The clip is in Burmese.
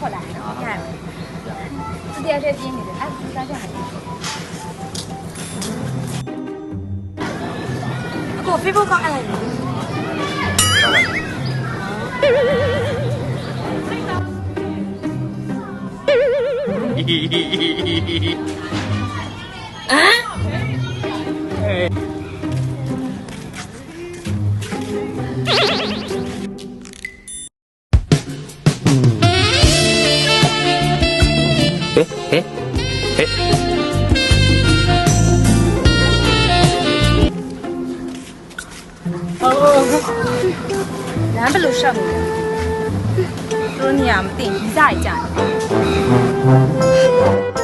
ခေါ်လာနော်ရသူတရားချက်ပြင်းနေတယ်အဲ့ဒါကြောင့်အကို Facebook ကောက်အဲ့လိုက်တယ်လမ်းဘယ်လိုရှောက်နေလဲသူတို့နေရာမသိဘူးစားကြတယ်